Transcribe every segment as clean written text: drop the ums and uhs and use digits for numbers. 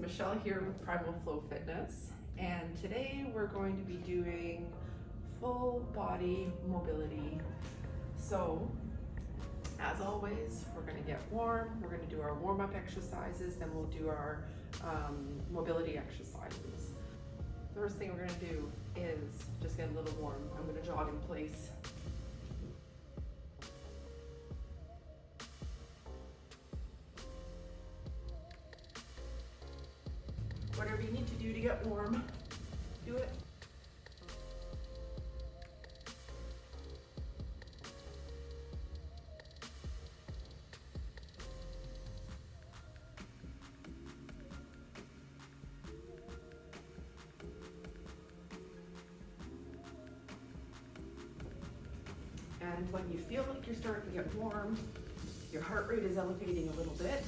Michelle here with Primal Flow Fitness, and today we're going to be doing full body mobility. So as always, we're going to get warm, we're going to do our warm-up exercises, then we'll do our mobility exercises. The first thing we're going to do is just get a little warm. I'm going to jog in place. Whatever you need to do to get warm, do it. And when you feel like you're starting to get warm, your heart rate is elevating a little bit,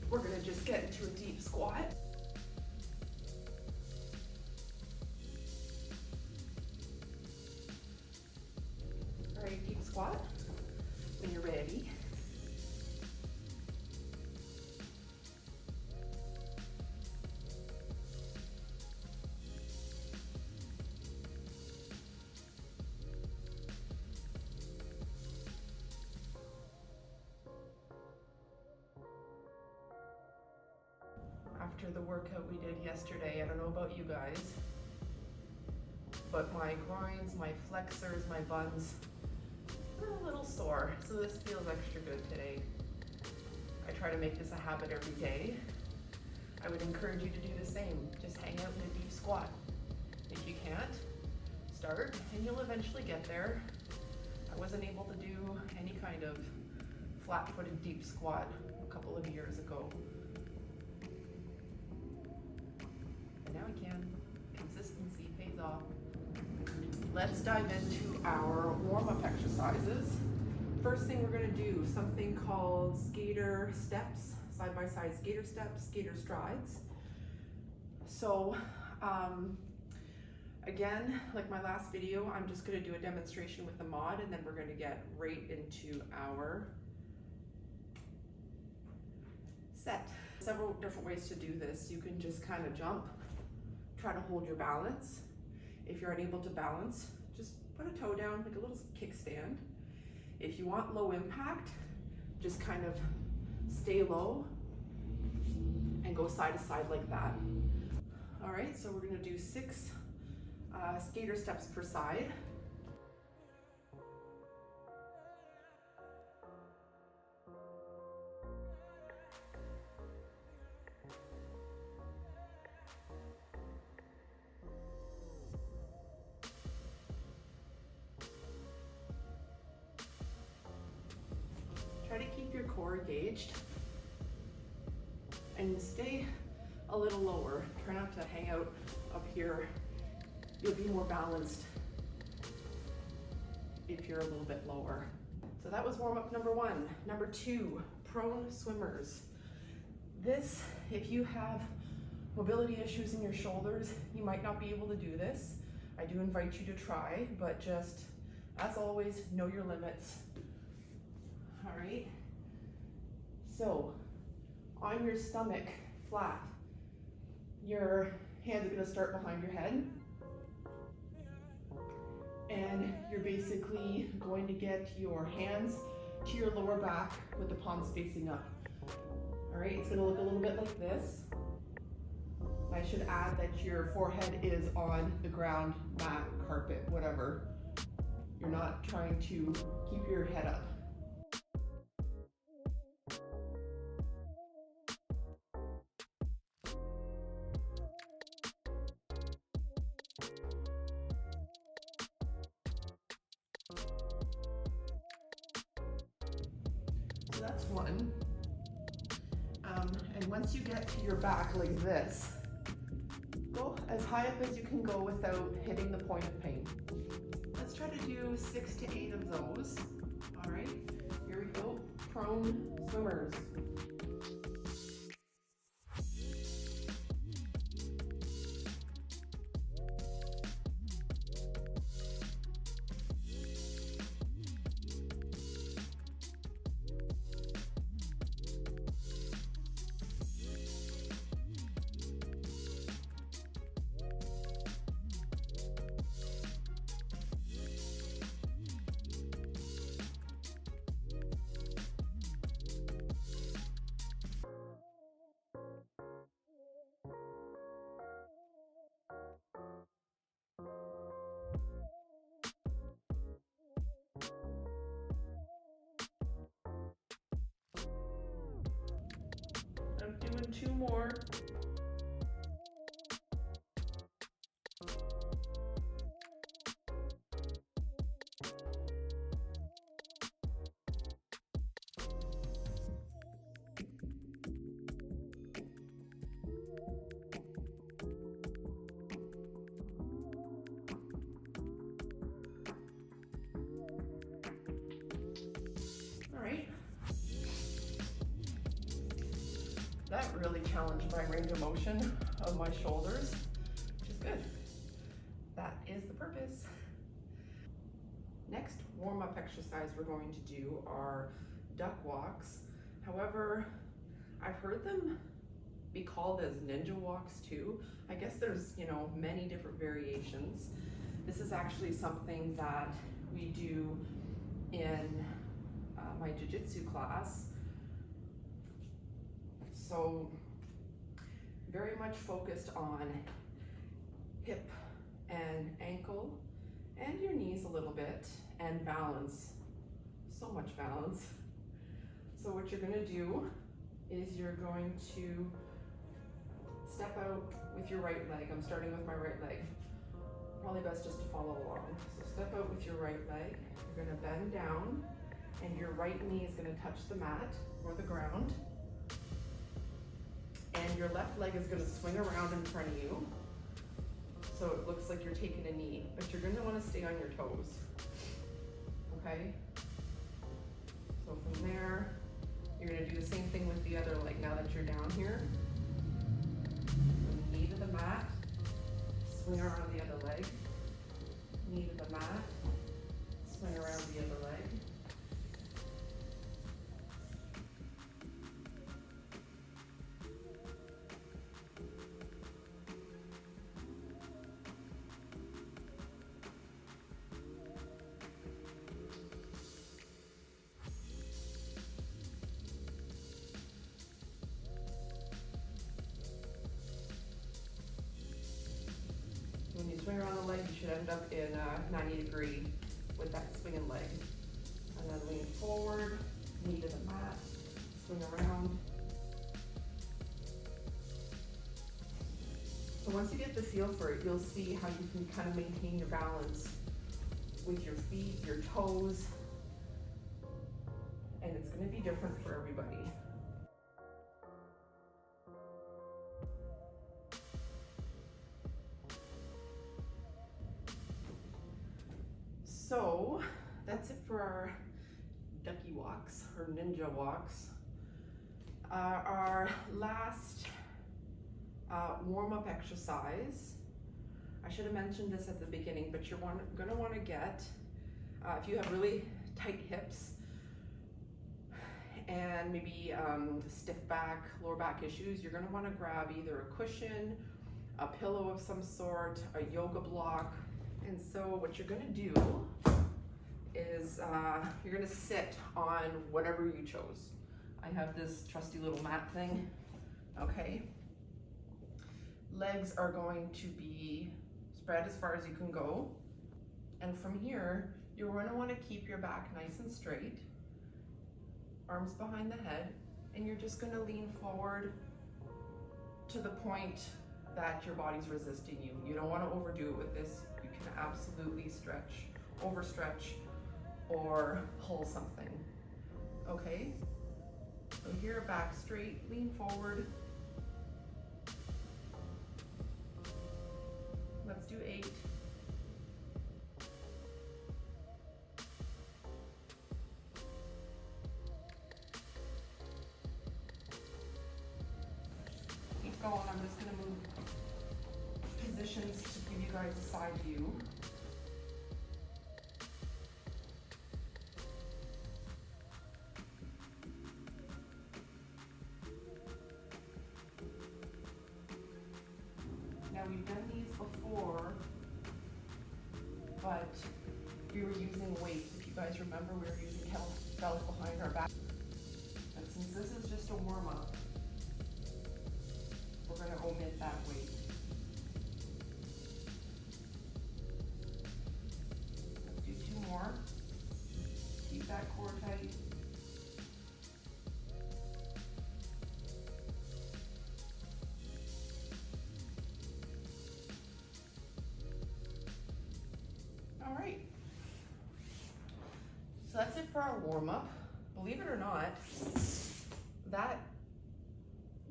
we're gonna just get into a deep squat. All right, deep squat when you're ready. After the workout we did yesterday, I don't know about you guys, but my groins, my flexors, my buns, they're a little sore, so this feels extra good today. I try to make this a habit every day. I would encourage you to do the same. Just hang out in a deep squat. If you can't, start and you'll eventually get there. I wasn't able to do any kind of flat-footed deep squat a couple of years ago. Now we can. Consistency pays off. Let's dive into our warm-up exercises. First thing we're going to do something called skater steps, side-by-side skater steps, skater strides. So again, like my last video, I'm just going to do a demonstration with the mod, and then we're going to get right into our set. Several different ways to do this. You can just kind of jump. Try to hold your balance. If you're unable to balance, just put a toe down, like a little kickstand. If you want low impact, just kind of stay low and go side to side like that. All right, so we're gonna do 6 skater steps per side. Try to keep your core engaged and stay a little lower. Try not to hang out up here. You'll be more balanced if you're a little bit lower. So that was warm up number 1. Number 2, prone swimmers. This, if you have mobility issues in your shoulders, you might not be able to do this. I do invite you to try, but just, as always, know your limits. All right, so on your stomach, flat, your hands are gonna start behind your head, and you're basically going to get your hands to your lower back with the palms facing up. All right, it's gonna look a little bit like this. I should add that your forehead is on the ground, mat, carpet, whatever. You're not trying to keep your head up. So that's one. And once you get to your back like this, go as high up as you can go without hitting the point of pain. Let's try to do 6 to 8 of those. All right, here we go. Prone swimmers. doing 2 more. All right. That really challenged my range of motion of my shoulders, which is good. That is the purpose. Next warm-up exercise we're going to do are duck walks. However, I've heard them be called as ninja walks too. I guess there's, many different variations. This is actually something that we do in my jiu-jitsu class. So very much focused on hip and ankle and your knees a little bit, and balance, so much balance. So what you're gonna do is you're going to step out with your right leg. I'm starting with my right leg. Probably best just to follow along. So step out with your right leg. You're gonna bend down and your right knee is gonna touch the mat or the ground. And your left leg is gonna swing around in front of you. So it looks like you're taking a knee, but you're gonna wanna stay on your toes, okay? So from there, you're gonna do the same thing with the other leg now that you're down here. Knee to the mat, swing around the other leg. Knee to the mat, swing around the other leg. When you swing around the leg, you should end up in a 90-degree with that swinging leg. And then lean forward, knee to the mat, swing around. So once you get the feel for it, you'll see how you can kind of maintain your balance with your feet, your toes, and it's going to be different for everybody. So that's it for our ducky walks or ninja walks. Our last warm-up exercise, I should have mentioned this at the beginning, but you're gonna wanna get, if you have really tight hips and maybe stiff back, lower back issues, you're gonna wanna grab either a cushion, a pillow of some sort, a yoga block. And so what you're gonna do is you're gonna sit on whatever you chose. I have this trusty little mat thing, okay? Legs are going to be spread as far as you can go. And from here, you're gonna wanna keep your back nice and straight, arms behind the head, and you're just gonna lean forward to the point that your body's resisting you. You don't wanna overdo it with this. You can absolutely stretch, overstretch, or pull something, okay? So here, back straight, lean forward. Let's do 8. Keep going, I'm just gonna move positions to give you guys a side view. Now we've done these before, but we were using weights. If you guys remember, we were using kettlebells behind our back. And since this is just a warm-up, we're gonna omit that weight. Let's do 2 more. Keep that core tight. for our warm-up. Believe it or not, that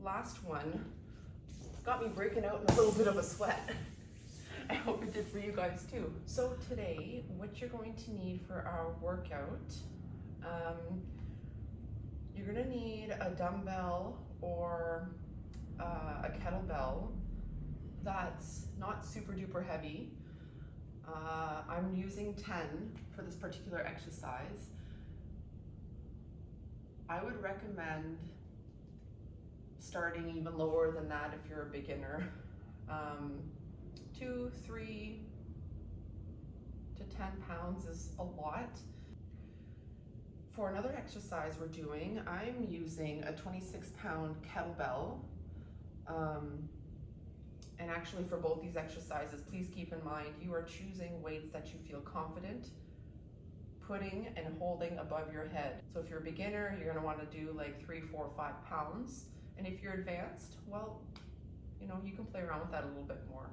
last one got me breaking out in a little bit of a sweat. I hope it did for you guys too. So today, what you're going to need for our workout, you're gonna need a dumbbell or a kettlebell that's not super duper heavy. I'm using 10 for this particular exercise. I would recommend starting even lower than that if you're a beginner. 2, 3 to 10 pounds is a lot. For another exercise we're doing, I'm using a 26-pound kettlebell. And actually for both these exercises, please keep in mind you are choosing weights that you feel confident putting and holding above your head. So if you're a beginner, you're gonna wanna do like 3, 4, 5 pounds. And if you're advanced, well, you know, you can play around with that a little bit more.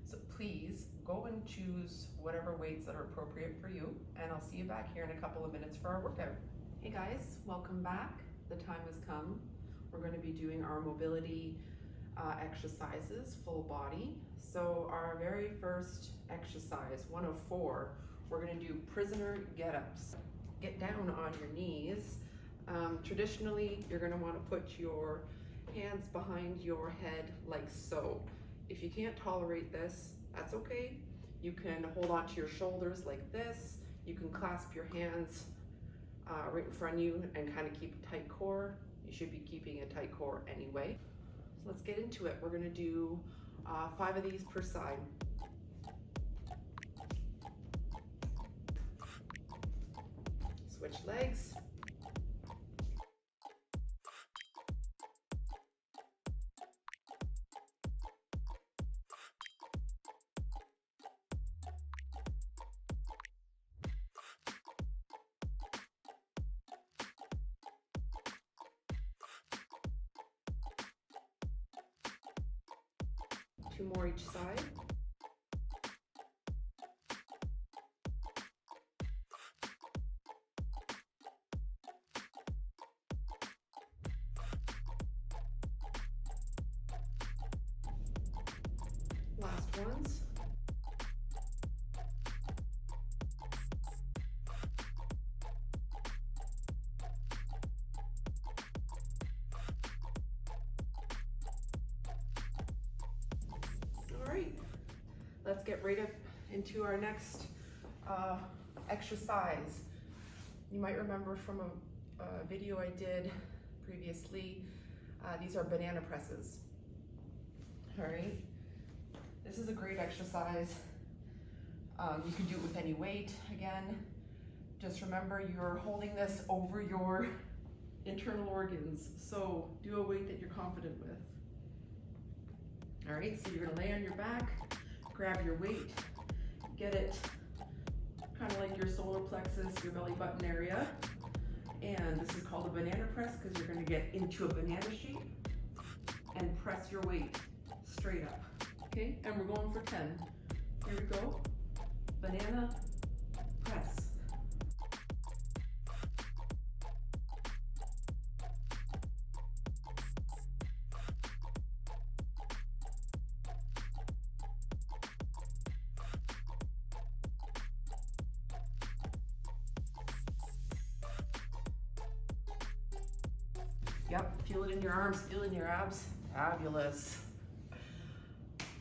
So please go and choose whatever weights that are appropriate for you, and I'll see you back here in a couple of minutes for our workout. Hey guys, welcome back. The time has come. We're going to be doing our mobility exercises, full body. So our very first exercise, 1 of 4, we're going to do prisoner get-ups. Get down on your knees. Traditionally, you're going to want to put your hands behind your head like so. If you can't tolerate this, that's okay. You can hold on to your shoulders like this. You can clasp your hands right in front of you and kind of keep a tight core. You should be keeping a tight core anyway. So let's get into it. We're gonna do 5 of these per side. Switch legs. Two more each side. Last ones. All right, let's get right up into our next exercise. You might remember from a video I did previously, these are banana presses. All right, this is a great exercise. You can do it with any weight. Again, just remember you're holding this over your internal organs, so do a weight that you're confident with. All right, so you're gonna lay on your back, grab your weight, get it kind of like your solar plexus, your belly button area. And this is called a banana press because you're gonna get into a banana shape and press your weight straight up, okay? And we're going for 10. Here we go, banana press. Yep, feel it in your arms, feel it in your abs. Fabulous.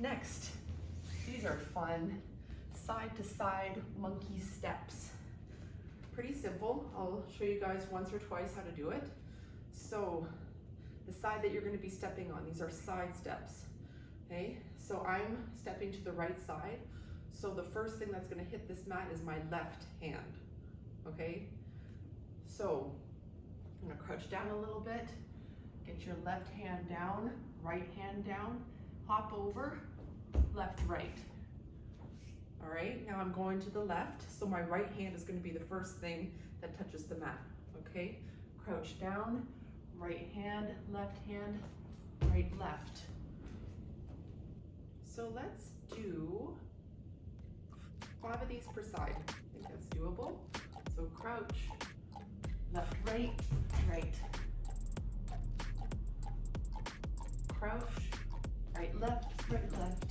Next, these are fun. Side to side monkey steps. Pretty simple. I'll show you guys once or twice how to do it. So the side that you're going to be stepping on, these are side steps. Okay, so I'm stepping to the right side. So the first thing that's going to hit this mat is my left hand. Okay, so I'm going to crouch down a little bit, get your left hand down, right hand down, hop over, left, right. All right, now I'm going to the left, so my right hand is going to be the first thing that touches the mat, okay? Crouch down, right hand, right, left. So let's do 5 of these per side. I think that's doable. So So crouch, left, right, right. Crouch, right, left, right, left.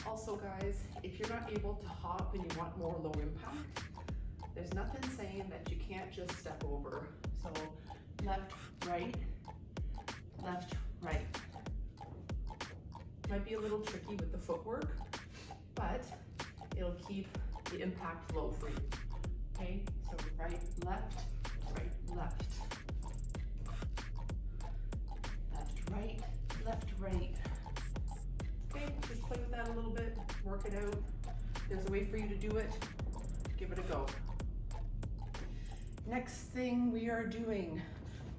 Also guys, if you're not able to hop and you want more low impact, there's nothing saying that you can't just step over. So left, right, right. Might be a little tricky with the footwork, but it'll keep the impact low for you. Okay, so right, left, left. Left, right. Okay, just play with that a little bit, work it out. There's a way for you to do it, give it a go. Next thing we are doing,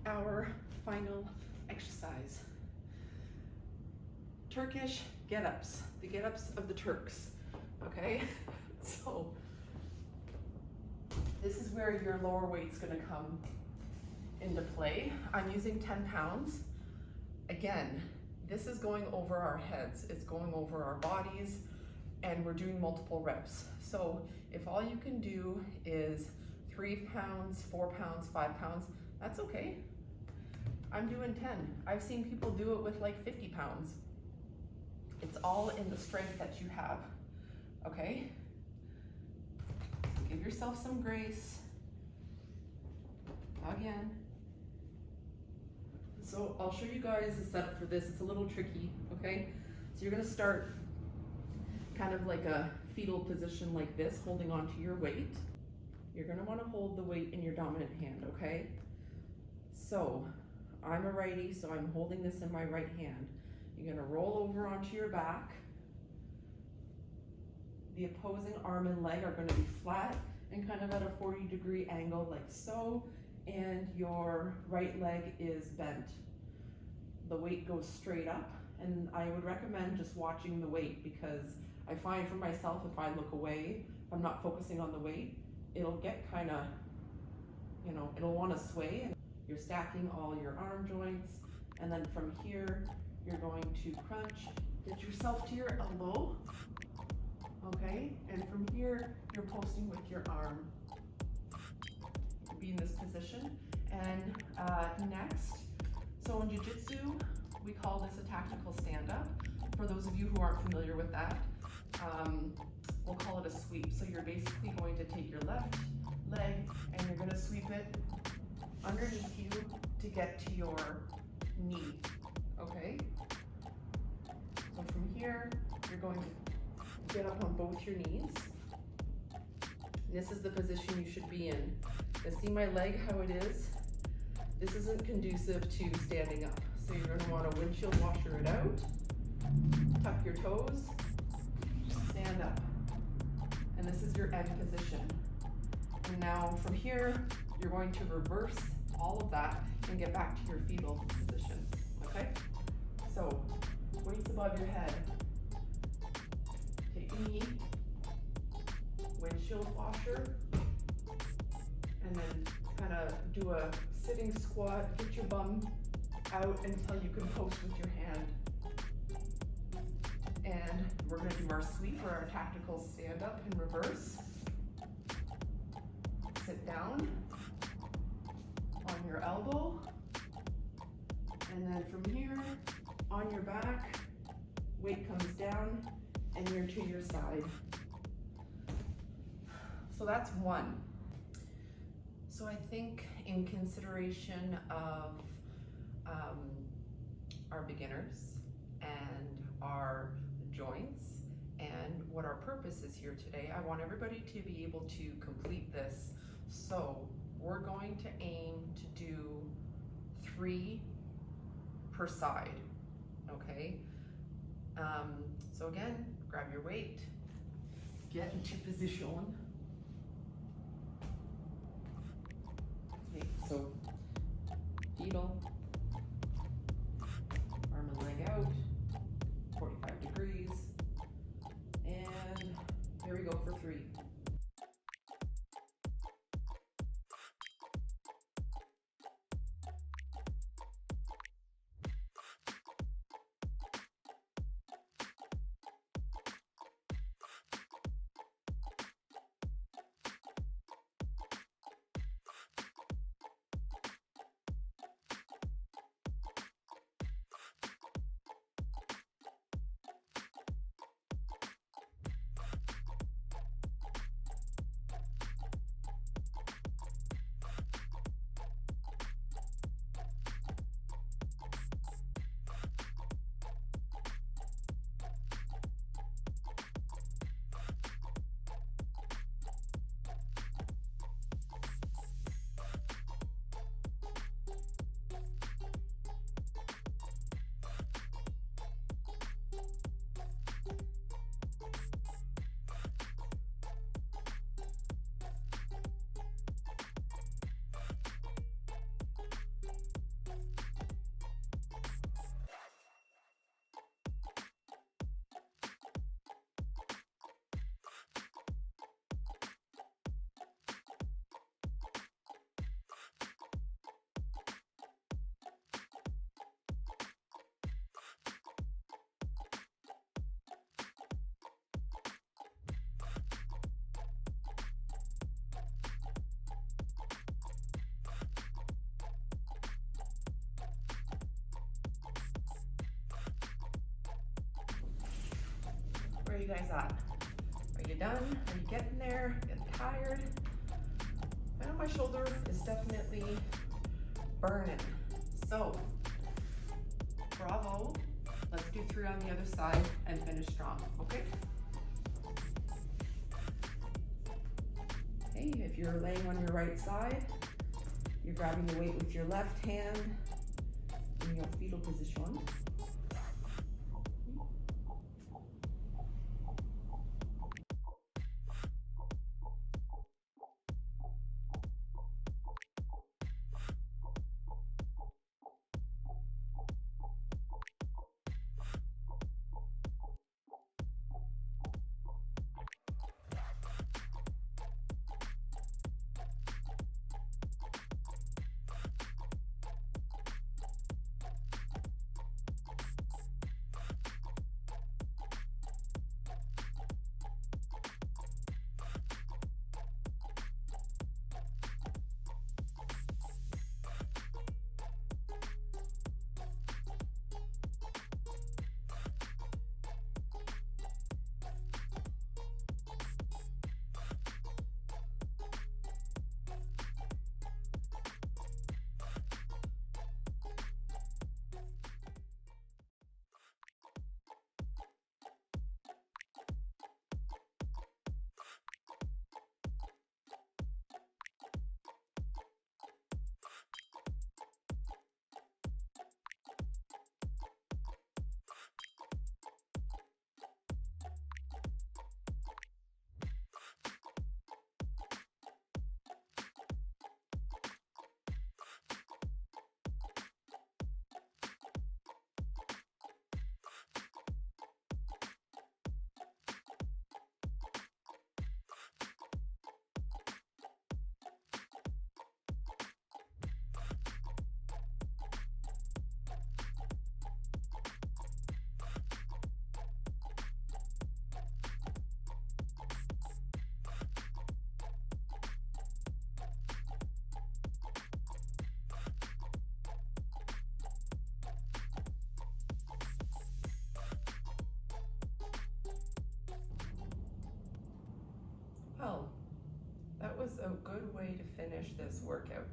our final exercise. Turkish get-ups, the get-ups of the Turks, okay? So, this is where your lower weight's gonna come into play. I'm using 10 pounds. Again, this is going over our heads, it's going over our bodies, and we're doing multiple reps. So if all you can do is 3 pounds, 4 pounds, 5 pounds, that's okay. I'm doing 10. I've seen people do it with like 50 pounds. It's all in the strength that you have, okay? So give yourself some grace. Again. So I'll show you guys the setup for this. It's a little tricky, okay? So you're gonna start kind of like a fetal position like this, holding onto your weight. You're gonna wanna hold the weight in your dominant hand, okay? So I'm a righty, so I'm holding this in my right hand. You're gonna roll over onto your back. The opposing arm and leg are gonna be flat and kind of at a 40-degree angle like so, and your right leg is bent. The weight goes straight up, and I would recommend just watching the weight, because I find for myself, if I look away, if I'm not focusing on the weight, it'll get kind of, you know, it'll want to sway. And you're stacking all your arm joints, and then from here, you're going to crunch, get yourself to your elbow, okay? And from here, you're posting with your arm. Be in this position. And next, so in Jiu-Jitsu, we call this a tactical stand-up. For those of you who aren't familiar with that, we'll call it a sweep. So you're basically going to take your left leg and you're gonna sweep it underneath you to get to your knee, okay? So from here, you're going to get up on both your knees. And this is the position you should be in. You see my leg, how it is? This isn't conducive to standing up. So you're gonna want to windshield washer it out, tuck your toes, stand up. And this is your end position. And now from here, you're going to reverse all of that and get back to your fetal position, okay? So, weights above your head. Take a knee, windshield washer, and then kind of do a sitting squat, get your bum out until you can post with your hand. And we're gonna do our sweep or our tactical stand up in reverse. Sit down on your elbow, and then from here, on your back, weight comes down and you're to your side. So that's one. So I think in consideration of our beginners and our joints and what our purpose is here today, I want everybody to be able to complete this. So we're going to aim to do 3 per side, okay? So again, grab your weight. get into position. Okay, so fetal, arm and leg out, 45 degrees, and here we go for 3. Where are you guys at? Are you done? Are you getting there? Getting tired? I know my shoulder is definitely burning. So, bravo. Let's do 3 on the other side and finish strong, okay? Okay, if you're laying on your right side, you're grabbing the weight with your left hand in your fetal position. Well, that was a good way to finish this workout.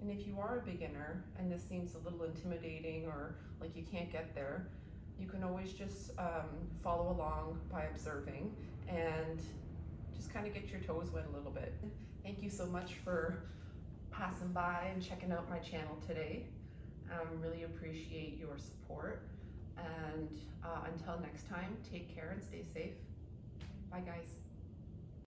And if you are a beginner and this seems a little intimidating or like you can't get there, you can always just follow along by observing and just kind of get your toes wet a little bit. Thank you so much for passing by and checking out my channel today. Really appreciate your support. And until next time, take care and stay safe. Bye guys.